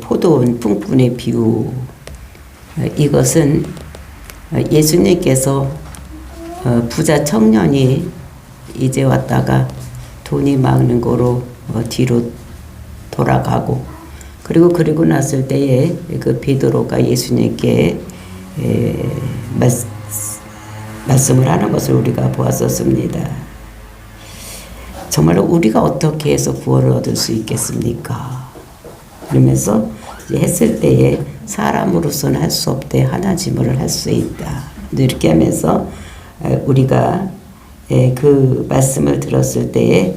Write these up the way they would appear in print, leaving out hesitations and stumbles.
포도원 품꾼의 비유, 이것은 예수님께서 부자 청년이 이제 왔다가 돈이 많은 거로 뒤로 돌아가고, 그리고 났을 때에 그 베드로가 예수님께 말씀을 하는 것을 우리가 보았었습니다. 정말로 우리가 어떻게 해서 구원을 얻을 수 있겠습니까? 그러면서 했을 때에 사람으로서는 할 수 없되 하나님으로 할 수 있다. 이렇게 하면서 우리가 그 말씀을 들었을 때에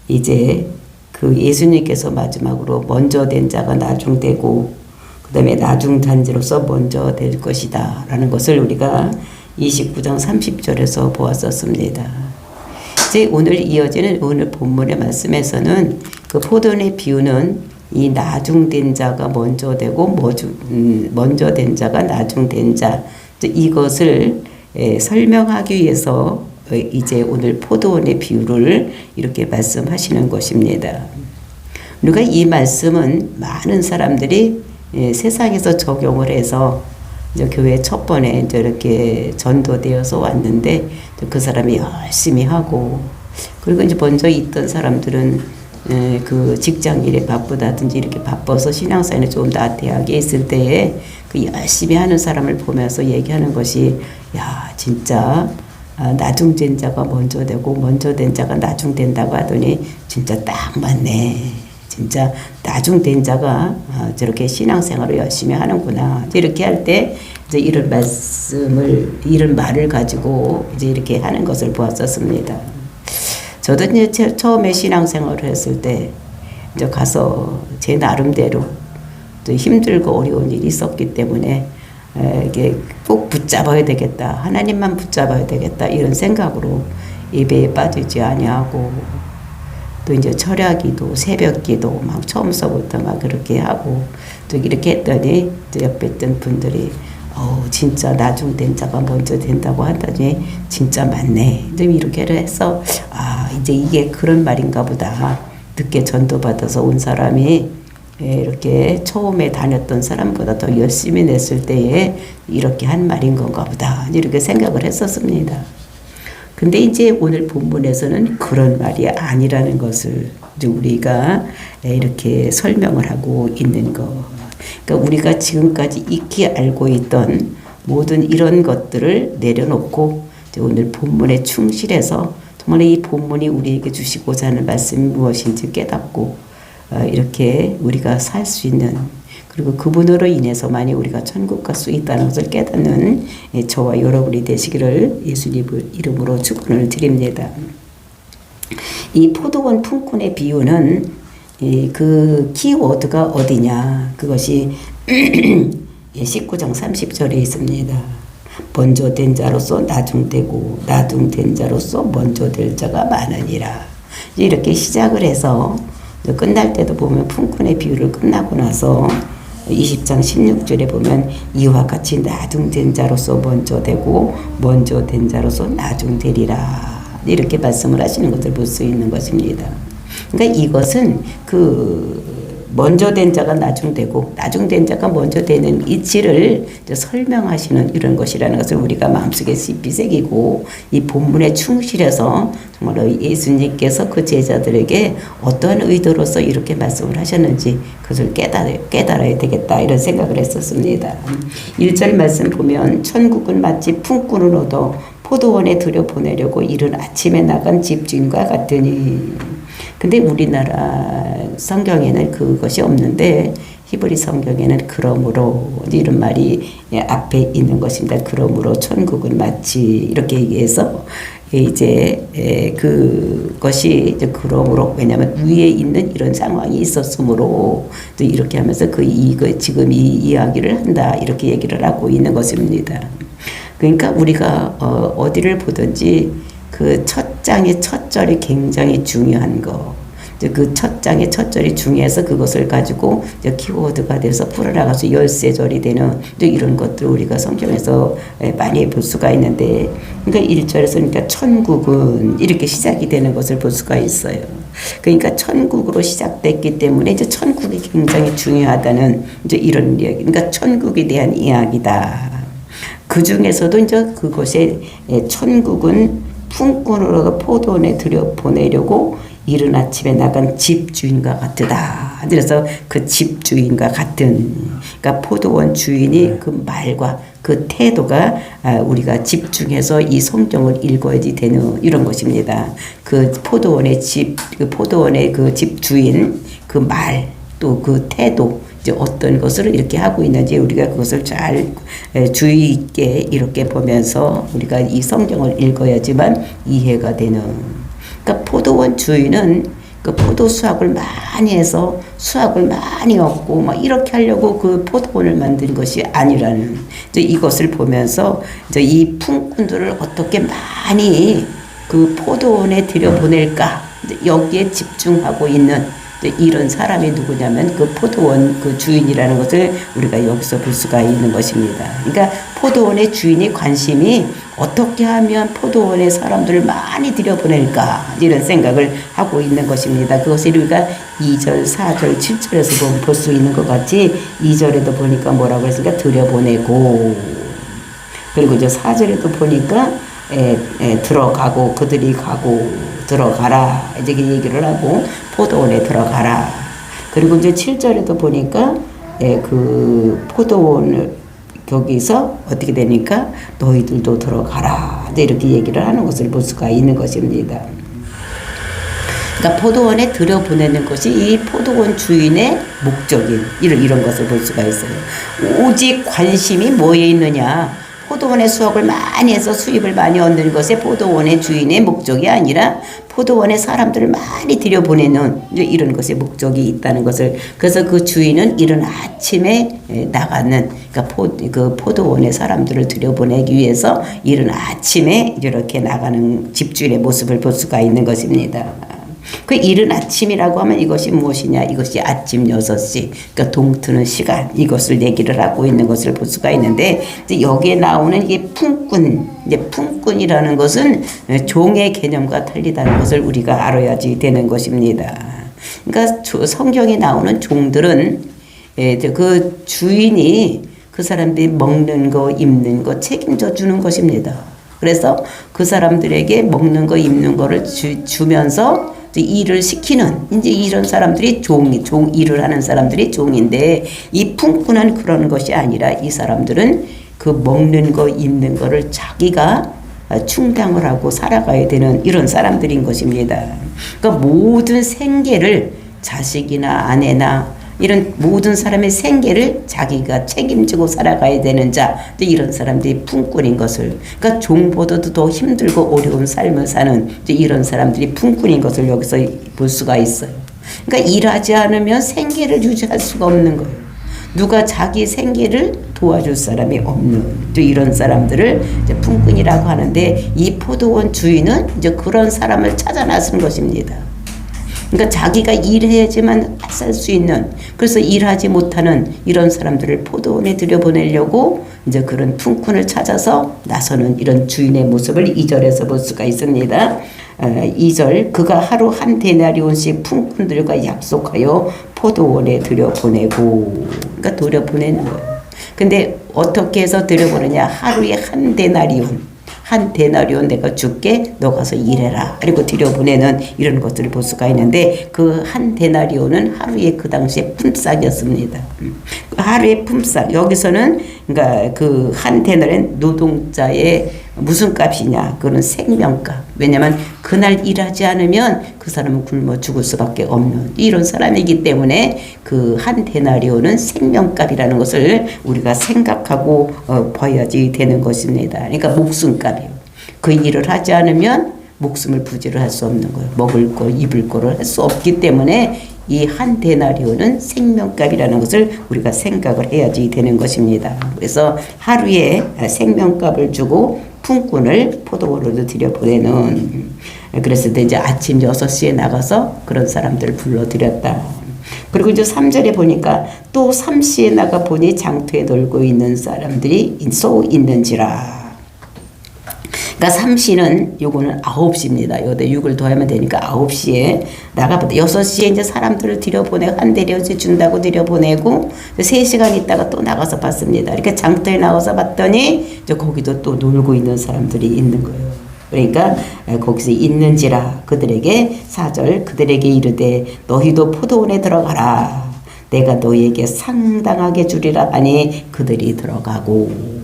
이제 그 예수님께서 마지막으로 먼저 된 자가 나중되고 그 다음에 나중단지로서 먼저 될 것이다 라는 것을 우리가 29장 30절에서 보았었습니다. 이제 오늘 이어지는 오늘 본문의 말씀에서는 그 포도원의 비유는 이 나중된 자가 먼저 되고 먼저 된 자가 나중된 자, 이것을 설명하기 위해서 이제 오늘 포도원의 비유를 이렇게 말씀하시는 것입니다. 우리가 이 말씀은 많은 사람들이 세상에서 적용을 해서 이제 교회 첫 번에 이제 이렇게 전도되어서 왔는데 그 사람이 열심히 하고, 그리고 이제 먼저 있던 사람들은 그 직장 일에 바쁘다든지 이렇게 바빠서 신앙생활에 좀 나태하게 있을 때에 그 열심히 하는 사람을 보면서 얘기하는 것이, 야 진짜 나중된 자가 먼저 되고 먼저 된 자가 나중된다고 하더니 진짜 딱 맞네. 진짜 나중된 자가 저렇게 신앙생활을 열심히 하는구나. 이렇게 할 때 이제 이런 말을 가지고 이제 이렇게 하는 것을 보았었습니다. 저도 이제 처음에 신앙생활을 했을 때 이제 가서 제 나름대로 또 힘들고 어려운 일이 있었기 때문에 이게 꼭 붙잡아야 되겠다, 하나님만 붙잡아야 되겠다 이런 생각으로 예배에 빠지지 아니하고, 또 이제 철야기도 새벽기도 막 처음서부터 막 그렇게 하고, 또 이렇게 했더니 또 옆에 있던 분들이 진짜 나중된 자가 먼저 된다고 하더니 진짜 맞네. 이렇게 해서 이제 이게 그런 말인가 보다. 늦게 전도받아서 온 사람이 이렇게 처음에 다녔던 사람보다 더 열심히 냈을 때에 이렇게 한 말인 건가 보다. 이렇게 생각을 했었습니다. 근데 이제 오늘 본문에서는 그런 말이 아니라는 것을 우리가 이렇게 설명을 하고 있는 거. 그러니까 우리가 지금까지 익히 알고 있던 모든 이런 것들을 내려놓고 오늘 본문에 충실해서 정말 이 본문이 우리에게 주시고자 하는 말씀이 무엇인지 깨닫고 이렇게 우리가 살 수 있는, 그리고 그분으로 인해서만이 우리가 천국 갈 수 있다는 것을 깨닫는 저와 여러분이 되시기를 예수님 이름으로 축원을 드립니다. 이 포도원 품꾼의 비유는 그 키워드가 어디냐, 그것이 19장 30절에 있습니다. 먼저 된 자로서 나중되고 나중된 자로서 먼저 될 자가 많으니라. 이렇게 시작을 해서 끝날 때도 보면 품꾼의 비유를 끝나고 나서 20장 16절에 보면 이와 같이 나중된 자로서 먼저 되고 먼저 된 자로서 나중되리라. 이렇게 말씀을 하시는 것을 볼 수 있는 것입니다. 그러니까 이것은 먼저 된 자가 나중되고 나중된 자가 먼저 되는 이치를 설명하시는 이런 것이라는 것을 우리가 마음속에 깊이 새기고, 이 본문에 충실해서 정말로 예수님께서 그 제자들에게 어떠한 의도로서 이렇게 말씀을 하셨는지 그것을 깨달아야 되겠다 이런 생각을 했었습니다. 1절 말씀 보면 천국은 마치 품꾼을 얻어 포도원에 들여보내려고 이른 아침에 나간 집주인과 같으니. 근데 우리나라 성경에는 그것이 없는데 히브리 성경에는 그러므로 이런 말이 앞에 있는 것입니다. 그러므로 천국은 마치 이렇게 얘기해서 이제 그것이 이제 그러므로, 왜냐하면 위에 있는 이런 상황이 있었으므로 또 이렇게 하면서 지금 이 이야기를 한다 이렇게 얘기를 하고 있는 것입니다. 그러니까 우리가 어디를 보든지 그 첫 장의 첫 절이 굉장히 중요한 거. 이제 그 첫 장의 첫 절이 중요해서 그것을 가지고 이제 키워드가 돼서 풀어나가서 열쇠절이 되는 이제 이런 것들 우리가 성경에서 많이 볼 수가 있는데, 그러니까 1절에서 그러니까 천국은 이렇게 시작이 되는 것을 볼 수가 있어요. 그러니까 천국으로 시작됐기 때문에 이제 천국이 굉장히 중요하다는 이제 이런 이야기. 그러니까 천국에 대한 이야기다. 그 중에서도 이제 그곳에 천국은 품꾼으로 포도원에 들여보내려고 이른 아침에 나간 집주인과 같으다. 그래서 그 집주인과 같은, 그러니까 포도원 주인이 그 말과 그 태도가 우리가 집중해서 이 성경을 읽어야지 되는 이런 것입니다. 그 포도원의 그 집주인 그 말, 또 그 태도, 이제 어떤 것을 이렇게 하고 있는지 우리가 그것을 잘 주의 있게 이렇게 보면서 우리가 이 성경을 읽어야지만 이해가 되는. 그러니까 포도원 주인은 그 포도 수확을 많이 해서 수확을 많이 얻고 막 이렇게 하려고 그 포도원을 만든 것이 아니라는, 이제 이것을 보면서 이제 이 품꾼들을 어떻게 많이 그 포도원에 들여보낼까, 이제 여기에 집중하고 있는 이런 사람이 누구냐면 그 포도원 그 주인이라는 것을 우리가 여기서 볼 수가 있는 것입니다. 그러니까 포도원의 주인이 관심이 어떻게 하면 포도원에 사람들을 많이 들여보낼까 이런 생각을 하고 있는 것입니다. 그것을 우리가 2절, 4절, 7절에서 보면 볼 수 있는 것 같이 2절에도 보니까 뭐라고 했으니까 들여보내고, 그리고 이제 4절에도 보니까 들어가고 그들이 가고 들어가라 이제 얘기를 하고 포도원에 들어가라. 그리고 이제 7절에도 보니까 그 포도원을 거기서 어떻게 되니까 너희들도 들어가라 이제 이렇게 얘기를 하는 것을 볼 수가 있는 것입니다. 그러니까 포도원에 들여보내는 것이 이 포도원 주인의 목적인 이런 것을 볼 수가 있어요. 오직 관심이 뭐에 있느냐, 포도원의 수확을 많이 해서 수입을 많이 얻는 것에 포도원의 주인의 목적이 아니라 포도원에 사람들을 많이 들여보내는 이런 것의 목적이 있다는 것을, 그래서 그 주인은 이른 아침에 나가는, 그러니까 그 포도원에 사람들을 들여보내기 위해서 이른 아침에 이렇게 나가는 집주인의 모습을 볼 수가 있는 것입니다. 그 이른 아침이라고 하면 이것이 무엇이냐, 이것이 아침 6시, 그러니까 동트는 시간, 이것을 얘기를 하고 있는 것을 볼 수가 있는데, 이제 여기에 나오는 이게 품꾼, 이제 품꾼이라는 것은 종의 개념과 달리다는 것을 우리가 알아야지 되는 것입니다. 그러니까 성경에 나오는 종들은 그 주인이 그 사람들이 먹는 거, 입는 거 책임져 주는 것입니다. 그래서 그 사람들에게 먹는 거, 입는 거를 주면서 일을 시키는, 이제 이런 사람들이 종 일을 하는 사람들이 종인데, 이 품꾼은 그런 것이 아니라 이 사람들은 그 먹는 거, 입는 거를 자기가 충당을 하고 살아가야 되는 이런 사람들인 것입니다. 그러니까 모든 생계를 자식이나 아내나 이런 모든 사람의 생계를 자기가 책임지고 살아가야 되는 자, 이런 사람들이 품꾼인 것을, 그러니까 종보다도 더 힘들고 어려운 삶을 사는 이런 사람들이 품꾼인 것을 여기서 볼 수가 있어요. 그러니까 일하지 않으면 생계를 유지할 수가 없는 거예요. 누가 자기 생계를 도와줄 사람이 없는 이런 사람들을 이제 품꾼이라고 하는데, 이 포도원 주인은 이제 그런 사람을 찾아 나선 것입니다. 그러니까 자기가 일해야지만 살 수 있는, 그래서 일하지 못하는 이런 사람들을 포도원에 들여보내려고 이제 그런 품꾼을 찾아서 나서는 이런 주인의 모습을 2절에서 볼 수가 있습니다. 2절, 그가 하루 한 데나리온씩 품꾼들과 약속하여 포도원에 들여보내고, 그러니까 들여보내는 거예요. 근데 어떻게 해서 들여보내냐, 하루에 한 데나리온 내가 줄게, 너 가서 일해라. 그리고 들여보내는 이런 것들을 볼 수가 있는데, 그 한 데나리온은 하루에 그 당시에 품삯이었습니다. 하루의 품삯, 여기서는 그러니까 그 한 데나리온 노동자의 무슨 값이냐, 그거는 생명값. 왜냐하면 그날 일하지 않으면 그 사람은 굶어 죽을 수밖에 없는 이런 사람이기 때문에 그 한 데나리온은 생명값이라는 것을 우리가 생각하고 봐야지 되는 것입니다. 그러니까 목숨값이요. 그 일을 하지 않으면 목숨을 부지를 할 수 없는 거예요. 먹을 거, 입을 거를 할 수 없기 때문에 이 한 데나리온은 생명값이라는 것을 우리가 생각을 해야지 되는 것입니다. 그래서 하루에 생명값을 주고 품꾼을 포도원으로 들여보내는. 그랬을 때 이제 아침 6시에 나가서 그런 사람들을 불러들였다. 그리고 이제 3절에 보니까 또 3시에 나가 보니 장터에 놀고 있는 사람들이 소 있는지라. 그러니까 3시는 요거는 9시입니다. 요때 6을 더하면 되니까 9시에 나가보다 6시에 이제 사람들을 들여보내고 한 대려 준다고 들여보내고 3시간 있다가 또 나가서 봤습니다. 이렇게 장터에 나가서 봤더니 이제 거기도 또 놀고 있는 사람들이 있는 거예요. 그러니까 거기서 있는지라 그들에게 4절 그들에게 이르되 너희도 포도원에 들어가라. 내가 너희에게 상당하게 주리라 하니 그들이 들어가고.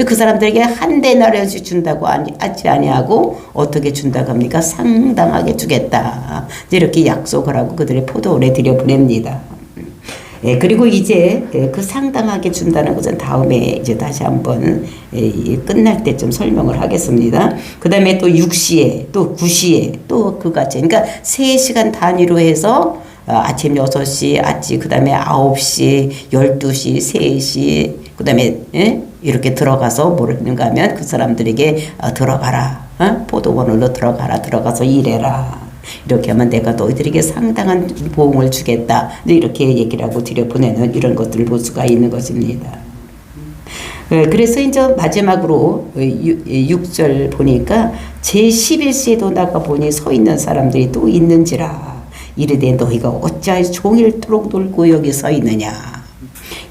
그 사람들에게 한 데나리온씩 준다고 하지 아니하고 어떻게 준다고 합니까? 상당하게 주겠다. 이렇게 약속을 하고 그들의 포도원에 들여보냅니다. 그리고 이제 그 상당하게 준다는 것은 다음에 이제 다시 한번 끝날 때쯤 설명을 하겠습니다. 그 다음에 또 6시에 또 9시에 또 그같이 그러니까 3시간 단위로 해서 아침 6시, 그 다음에 9시, 12시, 3시, 그 다음에 이렇게 들어가서 뭘 했는가 하면 그 사람들에게 들어가라. 포도원으로 들어가서 일해라. 이렇게 하면 내가 너희들에게 상당한 보응을 주겠다. 이렇게 얘기를 하고 들여보내는 이런 것들을 볼 수가 있는 것입니다. 그래서 이제 마지막으로 6절 보니까 제11시에도 나가보니 서 있는 사람들이 또 있는지라. 이르되 너희가 어찌하여 종일토록 놀고 여기 서 있느냐.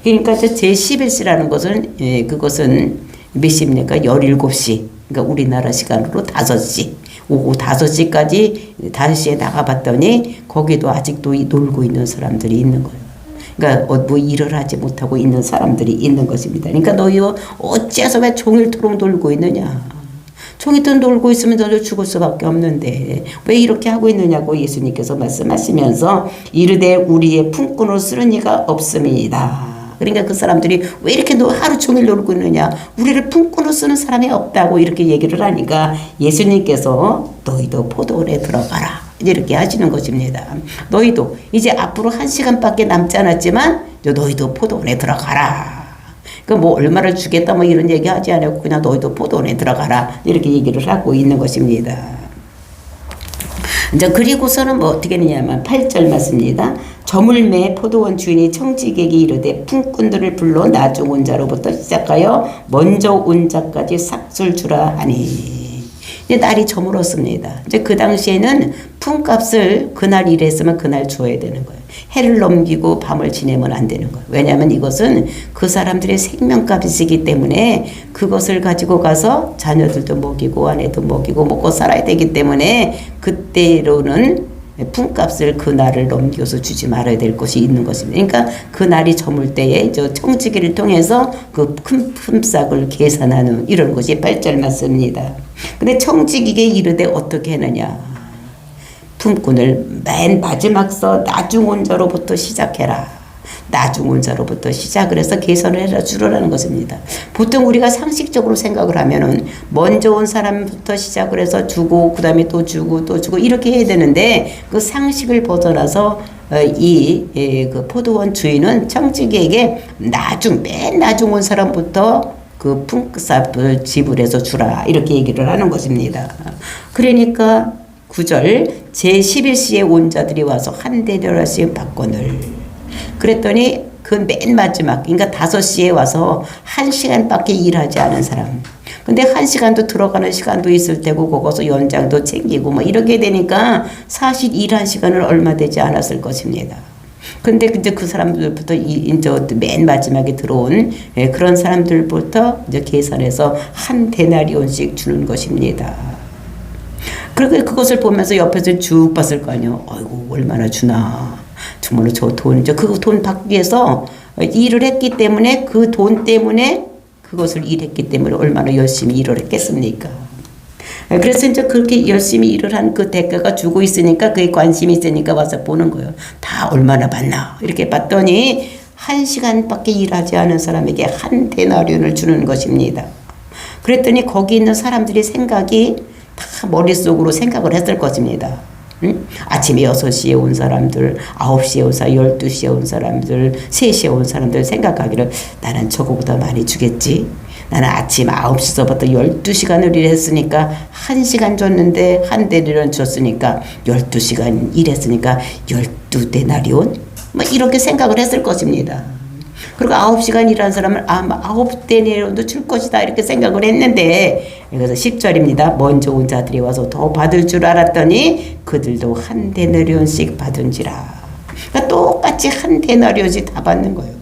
그러니까 제11시라는 것은 그것은 몇 시입니까? 17시. 그러니까 우리나라 시간으로 5시. 오후 5시까지 5시에 나가봤더니 거기도 아직도 놀고 있는 사람들이 있는 거예요. 그러니까 뭐 일을 하지 못하고 있는 사람들이 있는 것입니다. 그러니까 너희 어찌해서 왜 종일토록 놀고 있느냐. 종일토록 놀고 있으면 너도 죽을 수밖에 없는데 왜 이렇게 하고 있느냐고 예수님께서 말씀하시면서 이르되 우리의 품꾼으로 쓰는 이가 없음이다. 그러니까 그 사람들이 왜 이렇게 하루 종일 놀고 있느냐. 우리를 품꾼으로 쓰는 사람이 없다고 이렇게 얘기를 하니까 예수님께서 너희도 포도원에 들어가라. 이렇게 하시는 것입니다. 너희도 이제 앞으로 1시간밖에 남지 않았지만 너희도 포도원에 들어가라. 그 뭐 얼마를 주겠다 뭐 이런 얘기 하지 않고 그냥 너희도 포도원에 들어가라. 이렇게 얘기를 하고 있는 것입니다. 이제 그리고서는 뭐 어떻게 되냐면 8절 말씀입니다. 저물매 포도원 주인이 청지객이 이르되 품꾼들을 불러 나중 온 자로부터 시작하여 먼저 온 자까지 삭술 주라 하니. 이제 날이 저물었습니다. 이제 그 당시에는 품값을 그날 일했으면 그날 줘야 되는 거예요. 해를 넘기고 밤을 지내면 안 되는 거예요. 왜냐하면 이것은 그 사람들의 생명값이기 때문에 그것을 가지고 가서 자녀들도 먹이고 아내도 먹이고 먹고 살아야 되기 때문에 그때로는 품값을 그날을 넘겨서 주지 말아야 될 것이 있는 것입니다. 그러니까 그 날이 저물 때에 청지기를 통해서 그 큰 품삯을 계산하는 이런 것이 8절 말씀입니다. 근데 청지기에게 이르되 어떻게 했느냐. 품꾼을 맨 마지막서 나중 온 자로부터 시작해라. 나중 온 자로부터 시작을 해서 계산을 해라 주라는 것입니다. 보통 우리가 상식적으로 생각을 하면은 먼저 온 사람부터 시작을 해서 주고 그 다음에 또 주고 또 주고 이렇게 해야 되는데 그 상식을 벗어나서 그 포도원 주인은 청지기에게 맨 나중 온 사람부터 그 품삯을 지불해서 주라 이렇게 얘기를 하는 것입니다. 그러니까 9절 제11시에 온 자들이 와서 한 대려씩 받거늘. 그랬더니 그 맨 마지막 그러니까 5시에 와서 1시간밖에 일하지 않은 사람. 근데 1시간도 들어가는 시간도 있을 테고 거기서 연장도 챙기고 뭐 이렇게 되니까 사실 일한 시간은 얼마 되지 않았을 것입니다. 근데 이제 그 사람들부터 이제 맨 마지막에 들어온 그런 사람들부터 이제 계산해서 한 데나리온씩 주는 것입니다. 그리고 그것을 보면서 옆에서 쭉 봤을 거 아니에요. 아이고 얼마나 주나. 정말로 저 돈, 그 돈 받기 위해서 일을 했기 때문에 그 돈 때문에 그것을 일했기 때문에 얼마나 열심히 일을 했겠습니까? 그래서 이제 그렇게 열심히 일을 한 그 대가가 주고 있으니까 그게 관심이 있으니까 와서 보는 거예요. 다 얼마나 받나. 이렇게 봤더니 1시간밖에 일하지 않은 사람에게 한 데나리온을 주는 것입니다. 그랬더니 거기 있는 사람들의 생각이 다 머릿속으로 생각을 했을 것입니다. 응? 아침에 6시에 온 사람들, 9시에 온 사람, 12시에 온 사람들, 3시에 온 사람들 생각하기를 나는 저거보다 많이 주겠지. 나는 아침 9시서부터 12시간을 일했으니까 1시간 줬는데 한 대리는 줬으니까 12시간 일했으니까 12데나리온? 뭐 이렇게 생각을 했을 것입니다. 그리고 9시간 일한 사람은 아마 9데나리온도 줄 것이다 이렇게 생각을 했는데, 그래서 10절입니다. 먼저 온 자들이 와서 더 받을 줄 알았더니 그들도 한 데나리온씩 받은지라. 그러니까 똑같이 한 데나리온씩 다 받는 거예요.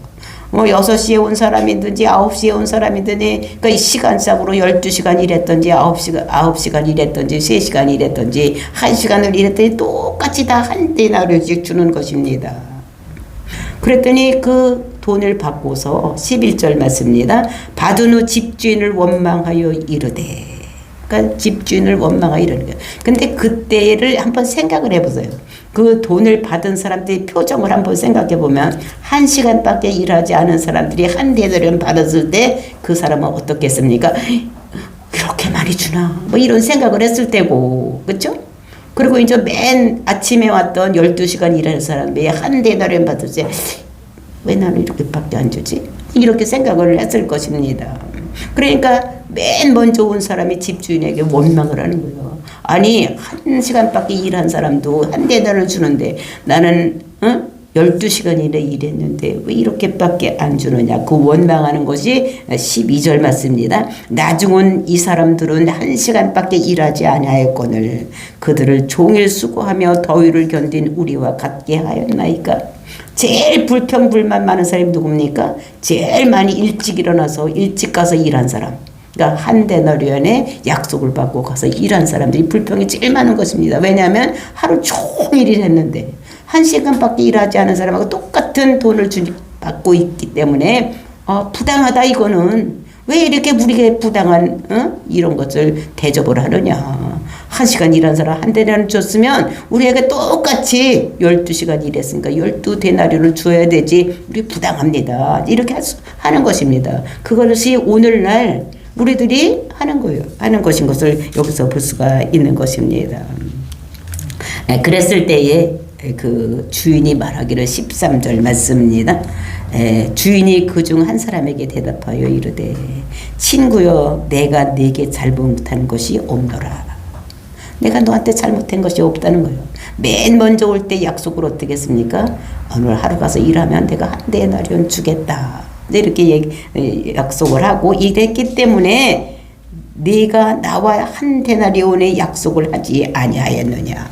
6시에 온 사람이든지 9시에 온 사람이든지, 그러니까 시간상으로 12시간 일했든지 9시간 일했든지 3시간 일했든지 1시간을 일했더니 똑같이 다 한 데나리온씩 주는 것입니다. 그랬더니 그 돈을 받고서 11절 맞습니다. 받은 후 집주인을 원망하여 이르되. 그러니까 집주인을 원망하여 이르는 거예요. 근데 그때를 한번 생각을 해보세요. 그 돈을 받은 사람들의 표정을 한번 생각해 보면 1시간밖에 일하지 않은 사람들이 한 데나리온 받았을 때 그 사람은 어떻겠습니까? 그렇게 많이 주나? 뭐 이런 생각을 했을 테고, 그렇죠? 그리고 이제 맨 아침에 왔던 12시간 일하는 사람이 한 데나리온 받을 때 왜 나는 이렇게밖에 안 주지? 이렇게 생각을 했을 것입니다. 그러니까 맨 먼저 온 사람이 집주인에게 원망을 하는 거예요. 아니 1시간밖에 일한 사람도 한 데나리온을 주는데 나는 12시간이나 일했는데 왜 이렇게밖에 안 주느냐. 그 원망하는 것이 12절 맞습니다. 나중은 이 사람들은 1시간밖에 일하지 아니하였거늘 그들을 종일 수고하며 더위를 견딘 우리와 같게 하였나이까. 제일 불평불만 많은 사람이 누굽니까? 제일 많이 일찍 일어나서 일찍 가서 일한 사람. 그러니까 한 데나리온의 약속을 받고 가서 일한 사람들이 불평이 제일 많은 것입니다. 왜냐하면 하루 종일 일했는데 1시간밖에 일하지 않은 사람하고 똑같은 돈을 받고 있기 때문에 부당하다. 이거는 왜 이렇게 우리에게 부당한 이런 것을 대접을 하느냐. 1시간 일한 사람 한 데나리온 줬으면 우리에게 똑같이 12시간 일했으니까 12데나리온을 줘야 되지. 우리 부당합니다. 이렇게 하는 것입니다. 그것이 오늘날 우리들이 하는 거예요. 하는 것인 것을 여기서 볼 수가 있는 것입니다. 그랬을 때에 그 주인이 말하기를 13절 맞습니다. 주인이 그중 한 사람에게 대답하여 이르되 친구여 내가 네게 잘못한 것이 없노라. 내가 너한테 잘못한 것이 없다는 거예요. 맨 먼저 올 때 약속을 어떻게 했습니까? 오늘 하루 가서 일하면 내가 한 데나리온 주겠다. 이렇게 약속을 하고 이랬기 때문에 네가 나와 한 데나리온의 약속을 하지 아니하였느냐.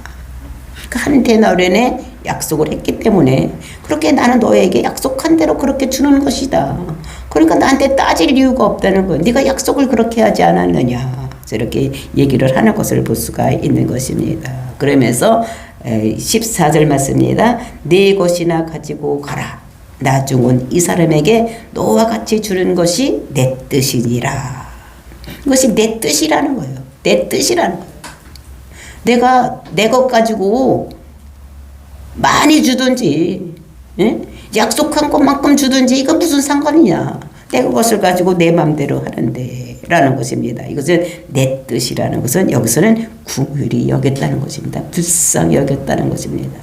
한 데나리온의 약속을 했기 때문에 그렇게 나는 너에게 약속한 대로 그렇게 주는 것이다. 그러니까 나한테 따질 이유가 없다는 거예요. 네가 약속을 그렇게 하지 않았느냐. 이렇게 얘기를 하는 것을 볼 수가 있는 것입니다. 그러면서 14절 맞습니다. 네 것이나 가지고 가라. 나중은 이 사람에게 너와 같이 주는 것이 내 뜻이니라. 이것이 내 뜻이라는 거예요. 내 뜻이라는 거예요. 내가 내 것 가지고 많이 주든지 약속한 것만큼 주든지 이거 무슨 상관이냐. 내 것을 가지고 내 마음대로 하는데 라는 것입니다. 이것은 내 뜻이라는 것은 여기서는 궁휼히 여겼다는 것입니다. 불쌍히 여겼다는 것입니다.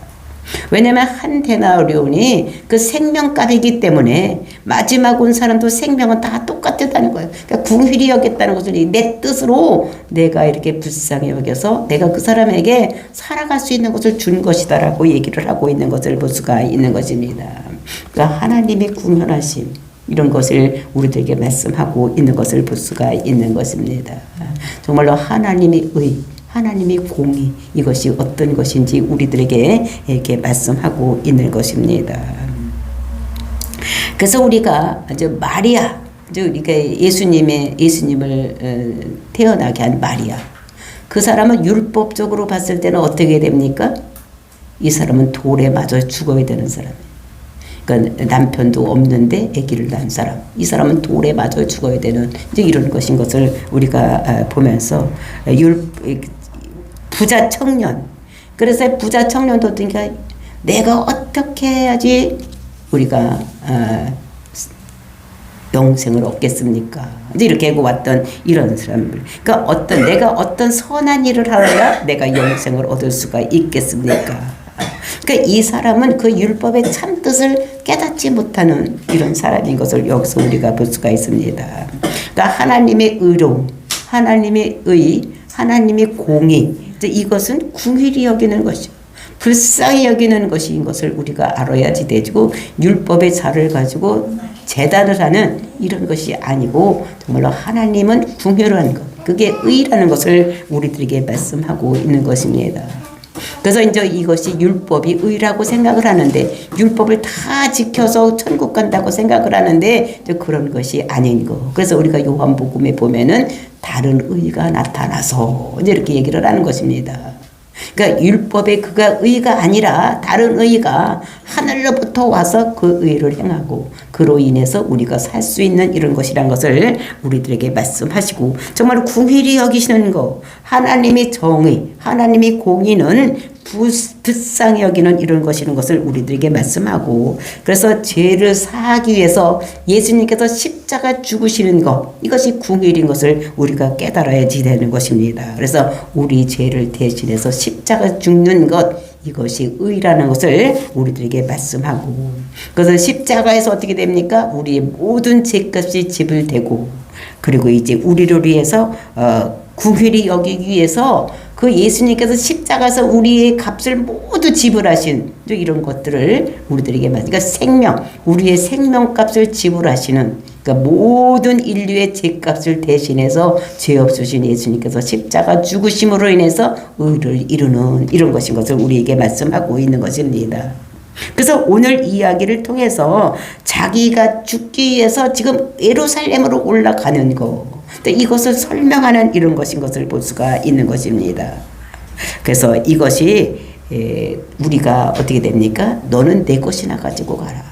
왜냐하면 한 데나리온이 그 생명값이기 때문에 마지막 온 사람도 생명은 다 똑같다는 거예요. 그러니까 궁휼히 여겼다는 것은 내 뜻으로 내가 이렇게 불쌍히 여겨서 내가 그 사람에게 살아갈 수 있는 것을 준 것이다라고 얘기를 하고 있는 것을 볼 수가 있는 것입니다. 그러니까 하나님의 궁휼하심 이런 것을 우리들에게 말씀하고 있는 것을 볼 수가 있는 것입니다. 정말로 하나님의 의, 하나님의 공의 이것이 어떤 것인지 우리들에게 이렇게 말씀하고 있는 것입니다. 그래서 우리가 마리아, 우리가 예수님을 태어나게 한 마리아, 그 사람은 율법적으로 봤을 때는 어떻게 됩니까? 이 사람은 돌에 맞아 죽어야 되는 사람이에요. 그러니까 남편도 없는데 아기를 낳은 사람, 이 사람은 돌에 맞아 죽어야 되는 이제 이런 것인 것을 우리가 보면서 부자 청년, 그래서 부자 청년도 그러니까 내가 어떻게 해야지 우리가 영생을 얻겠습니까? 이제 이렇게 하고 왔던 이런 사람들. 그러니까 내가 어떤 선한 일을 하여야 내가 영생을 얻을 수가 있겠습니까? 그러니까 이 사람은 그 율법의 참 뜻을 깨닫지 못하는 이런 사람인 것을 여기서 우리가 볼 수가 있습니다. 그러니까 하나님의 의로움, 하나님의 의, 하나님의 공의, 이것은 궁휼히 여기는 것이죠. 불쌍히 여기는 것인 것을 우리가 알아야지 되고, 율법의 자를 가지고 재단을 하는 이런 것이 아니고 정말로 하나님은 궁휼한 것, 그게 의라는 것을 우리들에게 말씀하고 있는 것입니다. 그래서 이제 이것이 율법이 의라고 생각을 하는데, 율법을 다 지켜서 천국 간다고 생각을 하는데 그런 것이 아닌 거. 그래서 우리가 요한복음에 보면은 다른 의가 나타나서 이렇게 얘기를 하는 것입니다. 그러니까 율법의 그가 의가 아니라 다른 의가 하늘로부터 와서 그 의를 행하고, 그로 인해서 우리가 살 수 있는 이런 것이란 것을 우리들에게 말씀하시고, 정말 궁휼히 여기시는 것, 하나님의 정의, 하나님의 공의는 불쌍히 여기는 이런 것이라는 것을 우리들에게 말씀하고, 그래서 죄를 사하기 위해서 예수님께서 십자가 죽으시는 것, 이것이 궁휼인 것을 우리가 깨달아야지 되는 것입니다. 그래서 우리 죄를 대신해서 십자가 죽는 것, 이것이 의라는 것을 우리들에게 말씀하고, 그래서 십자가에서 어떻게 됩니까? 우리의 모든 죄값이 지불되고, 그리고 이제 우리를 위해서 궁휼히 여기기 위해서 그 예수님께서 십자가에서 우리의 값을 모두 지불하신 이런 것들을 우리들에게 그러니까 생명, 우리의 생명값을 지불하시는, 그러니까 모든 인류의 죄값을 대신해서 죄 없으신 예수님께서 십자가 죽으심으로 인해서 의를 이루는 이런 것인 것을 우리에게 말씀하고 있는 것입니다. 그래서 오늘 이야기를 통해서 자기가 죽기 위해서 지금 예루살렘으로 올라가는 것, 이것을 설명하는 이런 것인 것을 볼 수가 있는 것입니다. 그래서 이것이 우리가 어떻게 됩니까? 너는 내 것이나 가지고 가라.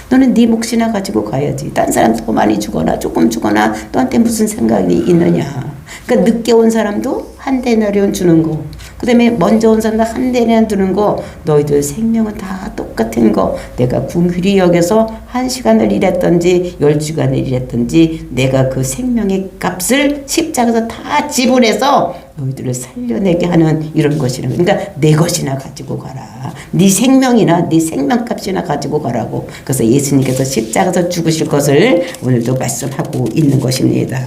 너는 네 몫이나 가지고 가야지. 딴 사람 더 많이 주거나 조금 주거나 너한테 무슨 생각이 있느냐. 그러니까 늦게 온 사람도 한 데나리온 주는 거, 그 다음에 먼저 온 사람도 한 데나리온 주는 거, 너희들 생명은 다 똑같은 거, 내가 궁휼히 여겨서 1시간을 일했든지 10시간을 일했든지 내가 그 생명의 값을 십자가에서 다 지불해서 너희들을 살려내게 하는 이런 것이라. 그러니까 내 것이나 가지고 가라. 네 생명이나 네 생명값이나 가지고 가라고. 그래서 예수님께서 십자가에서 죽으실 것을 오늘도 말씀하고 있는 것입니다.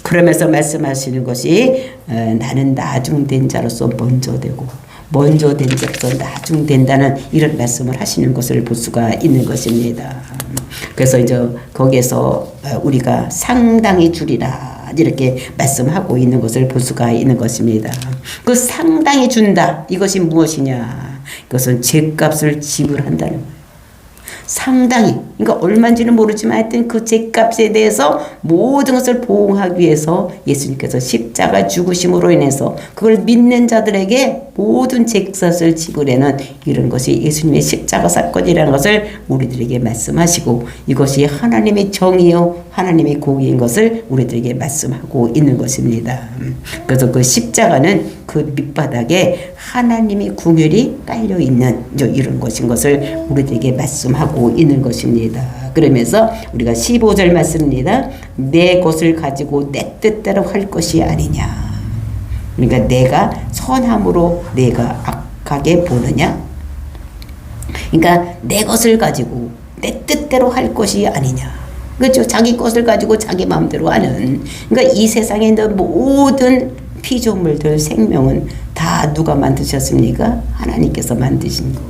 그러면서 말씀하시는 것이 나는 나중된 자로서 먼저 되고, 먼저 된 자로서 나중된다는 이런 말씀을 하시는 것을 볼 수가 있는 것입니다. 그래서 이제 거기에서 우리가 상당히 주리라 이렇게 말씀하고 있는 것을 볼 수가 있는 것입니다. 그 상당히 준다, 이것이 무엇이냐? 이것은 죄값을 지불한다는 거예요. 상당히, 그러니까 얼마인지는 모르지만 하여튼 그 죄값에 대해서 모든 것을 보응하기 위해서 예수님께서 십자가 죽으심으로 인해서 그걸 믿는 자들에게 모든 죄값을 지불하는 이런 것이 예수님의 십자가 사건이라는 것을 우리들에게 말씀하시고, 이것이 하나님의 정의요 하나님의 공의인 것을 우리들에게 말씀하고 있는 것입니다. 그래서 그 십자가는 그 밑바닥에 하나님의 궁휼이 깔려있는 이런 것인 것을 우리들에게 말씀하고 있는 것입니다. 그러면서 우리가 15절 말씀입니다. 내 것을 가지고 내 뜻대로 할 것이 아니냐. 그러니까 내가 선함으로 내가 악하게 보느냐. 그러니까 내 것을 가지고 내 뜻대로 할 것이 아니냐. 그렇죠. 자기 것을 가지고 자기 마음대로 하는. 그러니까 이 세상에 있는 모든 피조물들 생명은 다 누가 만드셨습니까? 하나님께서 만드신 거.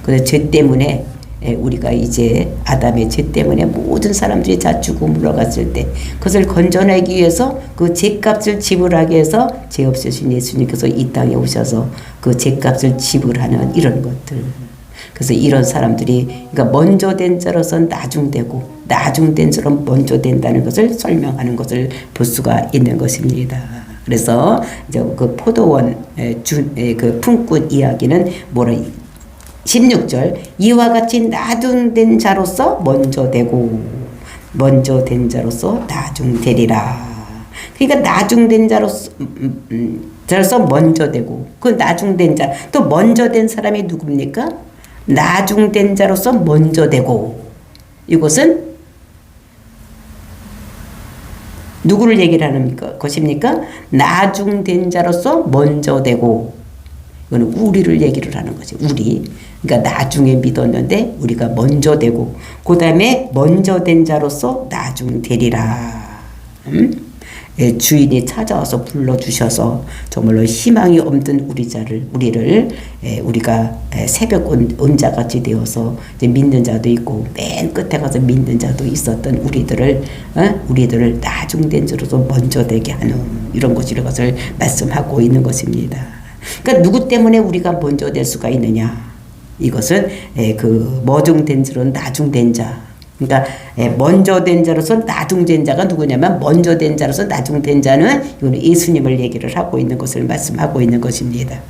그래서 죄 때문에 우리가 이제 아담의 죄 때문에 모든 사람들이 다 죽고 물러갔을 때 그것을 건져내기 위해서 그 죄값을 지불하기 위해서 죄 없으신 예수님께서 이 땅에 오셔서 그 죄값을 지불하는 이런 것들. 그래서 이런 사람들이 그러니까 먼저 된 자로서 나중되고 나중된 자로 먼저 된다는 것을 설명하는 것을 볼 수가 있는 것입니다. 그래서 이제 그 포도원 그 품꾼 이야기는 뭐라 16절 이와 같이 나중된 자로서 먼저 되고 먼저 된 자로서 나중되리라. 그러니까 나중된 자로서 먼저 되고 그 나중된 자 또 먼저 된 사람이 누굽니까? 나중된 자로서 먼저 되고 이것은 누구를 얘기를 하는 것입니까? 나중된 자로서 먼저 되고 이거는 우리를 얘기를 하는 거지. 우리. 그러니까 나중에 믿었는데 우리가 먼저 되고 그 다음에 먼저 된 자로서 나중 되리라. 주인이 찾아와서 불러주셔서 정말로 희망이 없는 우리를 우리가 새벽 온 자같이 되어서 이제 믿는 자도 있고 맨 끝에 가서 믿는 자도 있었던 우리들을 나중된 자로서 먼저 되게 하는 이런 것을 말씀하고 있는 것입니다. 그러니까 누구 때문에 우리가 먼저 될 수가 있느냐? 이것은 그 머중된 자로는 나중된 자. 그러니까 먼저 된 자로서 나중된 자가 누구냐면 먼저 된 자로서 나중된 자는 이거는 예수님을 얘기를 하고 있는 것을 말씀하고 있는 것입니다.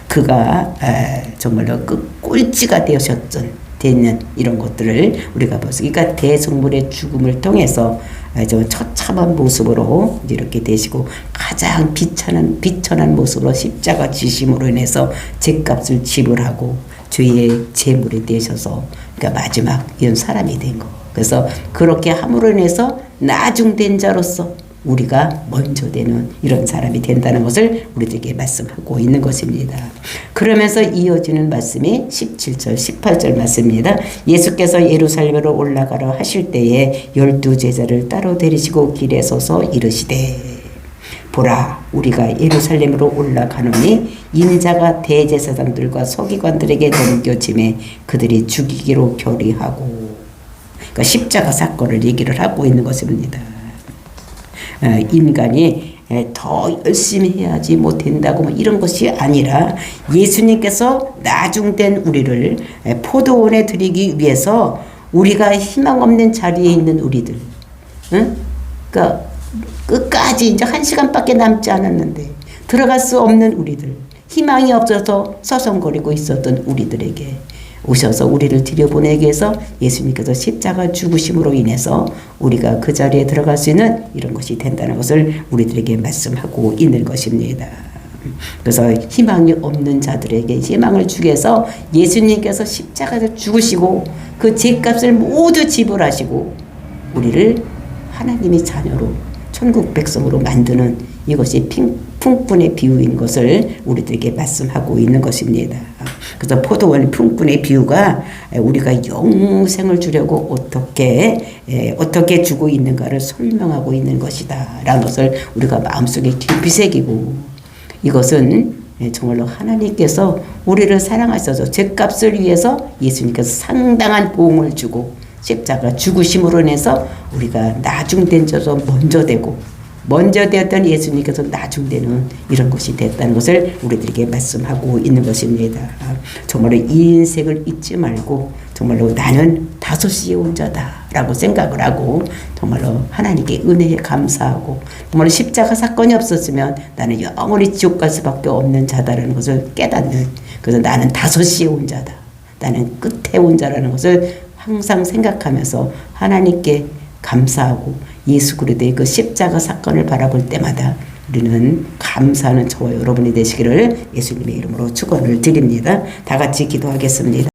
그가 정말로 그 꼴찌가 되는 이런 것들을 우리가 볼 수. 그러니까 대성물의 죽음을 통해서 저 처참한 모습으로 이렇게 되시고 가장 비천한 모습으로 십자가 지심으로 인해서 죄값을 지불하고 죄의 제물이 되셔서 그러니까 마지막 이런 사람이 된 거. 그래서 그렇게 함으로 인해서 나중된 자로서 우리가 먼저 되는 이런 사람이 된다는 것을 우리들에게 말씀하고 있는 것입니다. 그러면서 이어지는 말씀이 17절, 18절 말씀입니다. 예수께서 예루살렘으로 올라가려 하실 때에 12 제자를 따로 데리시고 길에 서서 이르시되 보라 우리가 예루살렘으로 올라가노니 인자가 대제사장들과 서기관들에게 넘겨짐에 그들이 죽이기로 결의하고 그러니까 십자가 사건을 얘기를 하고 있는 것입니다. 인간이 더 열심히 해야지 못 된다고 이런 것이 아니라 예수님께서 나중된 우리를 포도원에 들이기 위해서 우리가 희망 없는 자리에 있는 우리들 그러니까 끝까지 이제 1시간밖에 남지 않았는데 들어갈 수 없는 우리들 희망이 없어서 서성거리고 있었던 우리들에게 오셔서 우리를 들여보내기 위해서 예수님께서 십자가 죽으심으로 인해서 우리가 그 자리에 들어갈 수 있는 이런 것이 된다는 것을 우리들에게 말씀하고 있는 것입니다. 그래서 희망이 없는 자들에게 희망을 주기 위해서 예수님께서 십자가에서 죽으시고 그 죄값을 모두 지불하시고 우리를 하나님의 자녀로 천국 백성으로 만드는 이것이 품꾼의 비유인 것을 우리들에게 말씀하고 있는 것입니다. 그래서 포도원 품꾼의 비유가 우리가 영생을 주려고 어떻게 주고 있는가를 설명하고 있는 것이다 라는 것을 우리가 마음속에 깊이 새기고 이것은 정말로 하나님께서 우리를 사랑하셔서 죄값을 위해서 예수님께서 상당한 보응을 주고 십자가 죽으심으로 인해서 우리가 나중된 자로 먼저 되었던 예수님께서 나중되는 이런 것이 됐다는 것을 우리들에게 말씀하고 있는 것입니다. 정말로 이 인생을 잊지 말고 정말로 나는 5시에 온 자다라고 생각을 하고 정말로 하나님께 은혜에 감사하고 정말로 십자가 사건이 없었으면 나는 영원히 지옥 갈 수밖에 없는 자다라는 것을 깨닫는 그래서 나는 5시에 온 자다. 나는 끝에 온 자라는 것을 항상 생각하면서 하나님께 감사하고 예수 그리스도의 그 십자가 사건을 바라볼 때마다 우리는 감사하는 저와 여러분이 되시기를 예수님의 이름으로 축원을 드립니다. 다 같이 기도하겠습니다.